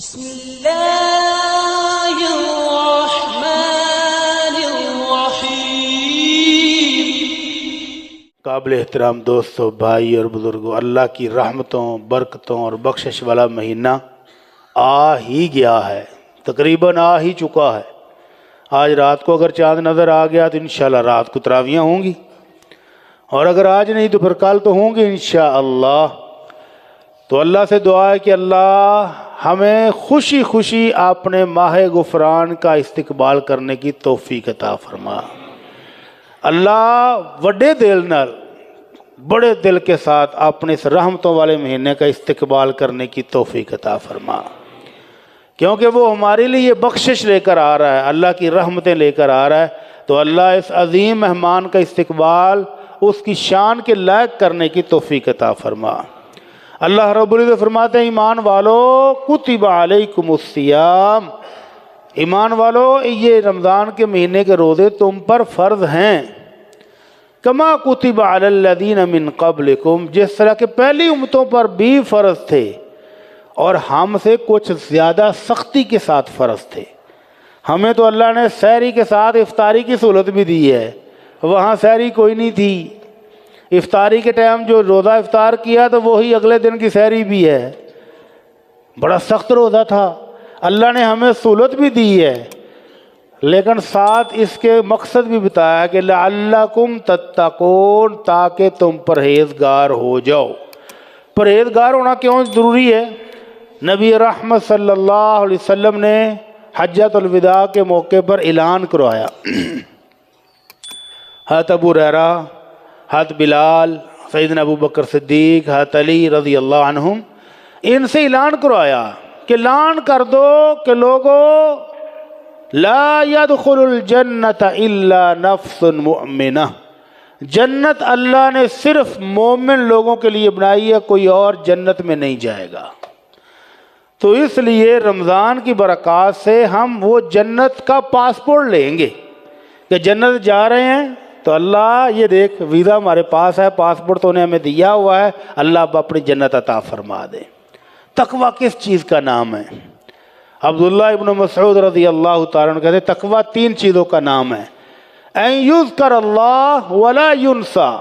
بسم اللہ الرحمن الرحیم۔ قابل احترام دوستوں، بھائی اور بزرگوں، اللہ کی رحمتوں، برکتوں اور بخشش والا مہینہ آ ہی گیا ہے، تقریباً آ ہی چکا ہے۔ آج رات کو اگر چاند نظر آ گیا تو انشاءاللہ رات کو تراویحیں ہوں گی، اور اگر آج نہیں تو پھر کل تو ہوں گی انشاءاللہ۔ تو اللہ سے دعا ہے کہ اللہ ہمیں خوشی خوشی اپنے ماہ غفران کا استقبال کرنے کی توفیق عطا فرما۔ اللہ وڈے دل نال، بڑے دل کے ساتھ اپنے اس رحمتوں والے مہینے کا استقبال کرنے کی توفیق عطا فرما، کیونکہ وہ ہمارے لیے یہ بخشش لے کر آ رہا ہے، اللہ کی رحمتیں لے کر آ رہا ہے۔ تو اللہ اس عظیم مہمان کا استقبال اس کی شان کے لائق کرنے کی توفیق عطا فرما۔ اللہ رب العزت فرماتے ہیں، ایمان والو کتب علیکم الصیام، ایمان والو یہ رمضان کے مہینے کے روزے تم پر فرض ہیں، کما کتب علی الذین من قبلکم، جس طرح کہ پہلی امتوں پر بھی فرض تھے اور ہم سے کچھ زیادہ سختی کے ساتھ فرض تھے۔ ہمیں تو اللہ نے سحری کے ساتھ افطاری کی سہولت بھی دی ہے، وہاں سحری کوئی نہیں تھی، افطاری کے ٹائم جو روزہ افطار کیا تو وہی اگلے دن کی سحری بھی ہے، بڑا سخت روزہ تھا۔ اللہ نے ہمیں سہولت بھی دی ہے، لیکن ساتھ اس کے مقصد بھی بتایا کہ لعلکم تتقون، تاکہ تم پرہیزگار ہو جاؤ۔ پرہیزگار ہونا کیوں ضروری ہے؟ نبی رحمت صلی اللہ علیہ وسلم نے حجۃ الوداع کے موقع پر اعلان کروایا، حضرت ابو ہریرہ، حضرت بلال، سیدنا ابو بکر صدیق، حضرت علی رضی اللہ عنہم، ان سے اعلان کروایا کہ اعلان کر دو کہ لوگوں لا يدخل الجنت الا نفس مؤمنہ، جنت اللہ نے صرف مومن لوگوں کے لیے بنائی ہے، کوئی اور جنت میں نہیں جائے گا۔ تو اس لیے رمضان کی برکات سے ہم وہ جنت کا پاسپورٹ لیں گے کہ جنت جا رہے ہیں تو اللہ یہ دیکھ ویزا ہمارے پاس ہے، پاسپورٹ تو انہیں ہمیں دیا ہوا ہے، اللہ اب اپنی جنت عطا فرما دے۔ تقوی کس چیز کا نام ہے؟ عبداللہ ابن مسعود رضی اللہ تعالیٰ عنہ کہتے ہیں تقوی تین چیزوں کا نام ہے، ان یذکر اللہ ولا ینسا،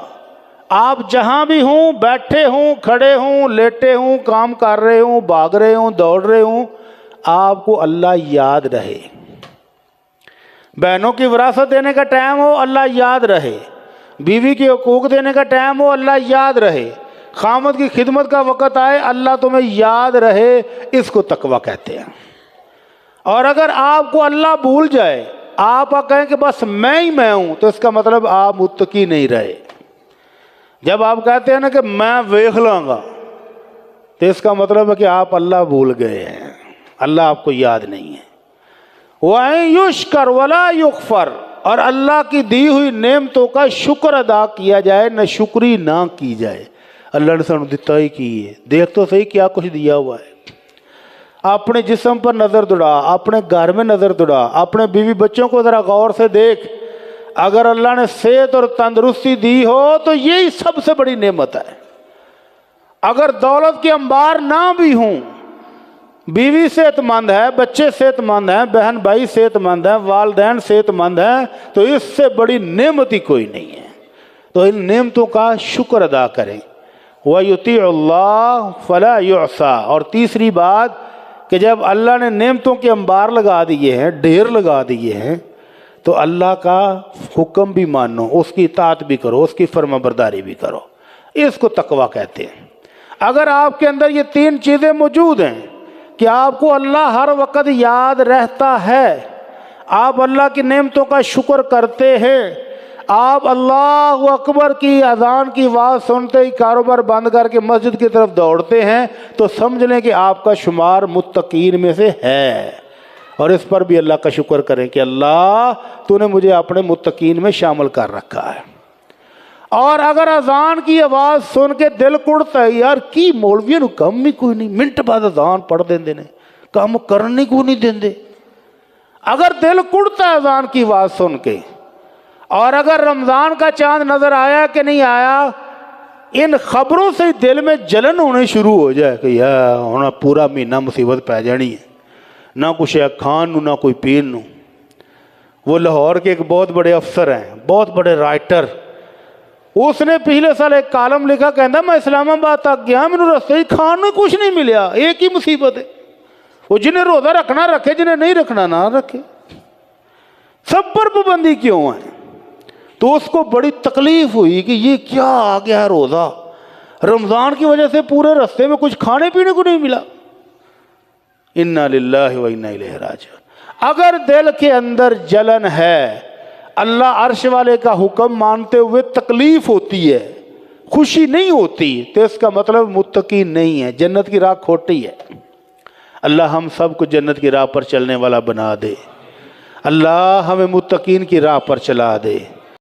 آپ جہاں بھی ہوں، بیٹھے ہوں، کھڑے ہوں، لیٹے ہوں، کام کر رہے ہوں، بھاگ رہے ہوں، دوڑ رہے ہوں، آپ کو اللہ یاد رہے۔ بہنوں کی وراثت دینے کا ٹائم ہو، اللہ یاد رہے۔ بیوی کے حقوق دینے کا ٹائم ہو، اللہ یاد رہے۔ خامد کی خدمت کا وقت آئے، اللہ تمہیں یاد رہے، اس کو تقوی کہتے ہیں۔ اور اگر آپ کو اللہ بھول جائے، آپ کہیں کہ بس میں ہی میں ہوں، تو اس کا مطلب آپ متقی نہیں رہے۔ جب آپ کہتے ہیں نا کہ میں ویکھ لاں گا، تو اس کا مطلب ہے کہ آپ اللہ بھول گئے ہیں، اللہ آپ کو یاد نہیں ہے۔ وَإِن يُشْكَرْ وَلَا يُغْفَرْ، اور اللہ کی دی ہوئی نعمتوں کا شکر ادا کیا جائے، نہ شکری نہ کی جائے۔ اللہ نے سانو دتا ہی کی ہے، دیکھ تو صحیح کیا کچھ دیا ہوا ہے۔ اپنے جسم پر نظر دوڑا، اپنے گھر میں نظر دوڑا، اپنے بیوی بچوں کو ذرا غور سے دیکھ، اگر اللہ نے صحت اور تندرستی دی ہو تو یہی سب سے بڑی نعمت ہے۔ اگر دولت کے انبار نہ بھی ہوں، بیوی صحت مند ہے، بچے صحت مند ہیں، بہن بھائی صحت مند ہیں، والدین صحت مند ہیں، تو اس سے بڑی نعمت ہی کوئی نہیں ہے۔ تو ان نعمتوں کا شکر ادا کریں۔ وَيُطِيعُ اللَّهُ فَلَا يُعْصَى، اور تیسری بات کہ جب اللہ نے نعمتوں کے انبار لگا دیے ہیں، ڈھیر لگا دیے ہیں، تو اللہ کا حکم بھی مانو، اس کی اطاعت بھی کرو، اس کی فرما برداری بھی کرو، اس کو تقوی کہتے ہیں۔ اگر آپ کے اندر یہ تین چیزیں موجود ہیں کہ آپ کو اللہ ہر وقت یاد رہتا ہے، آپ اللہ کی نعمتوں کا شکر کرتے ہیں، آپ اللہ اکبر کی اذان کی آواز سنتے ہی کاروبار بند کر کے مسجد کی طرف دوڑتے ہیں، تو سمجھ لیں کہ آپ کا شمار متقین میں سے ہے، اور اس پر بھی اللہ کا شکر کریں کہ اللہ تو نے مجھے اپنے متقین میں شامل کر رکھا ہے۔ اور اگر اذان کی آواز سن کے دل کڑتا ہے، یار کی مولویوں نو کم ہی کوئی نہیں، منٹ بعد اذان پڑھ دیندے نے، کام کرنے کو نہیں دیندے۔ اگر دل کڑتا ہے اذان کی آواز سن کے، اور اگر رمضان کا چاند نظر آیا کہ نہیں آیا، ان خبروں سے دل میں جلن ہونے شروع ہو جائے کہ یار ہونا پورا مہینہ مصیبت پہ جانی ہے، نہ کوئی شیخ خان نو نہ کوئی پیر نو. وہ لاہور کے ایک بہت بڑے افسر ہیں, بہت بڑے رائٹر. اس نے پچھلے سال ایک کالم لکھا, کہندا میں اسلام آباد تک گیا, مینوں رستے ہی کھان نو کچھ نہیں ملیا. ایک ہی مصیبت ہے, وہ جنہیں روزہ رکھنا رکھے, جنہیں نہیں رکھنا نہ رکھے. سب پر پابندی کیوں ہے؟ تو اس کو بڑی تکلیف ہوئی کہ یہ کیا آ گیا روزہ, رمضان کی وجہ سے پورے رستے میں کچھ کھانے پینے کو نہیں ملا. انا للہ و انا الیہ راجعون. اگر دل کے اندر جلن ہے, اللہ عرش والے کا حکم مانتے ہوئے تکلیف ہوتی ہے, خوشی نہیں ہوتی, تو اس کا مطلب متقی نہیں ہے, جنت کی راہ کھوٹی ہے. اللہ ہم سب کو جنت کی راہ پر چلنے والا بنا دے. اللہ ہمیں متقین کی راہ پر چلا دے.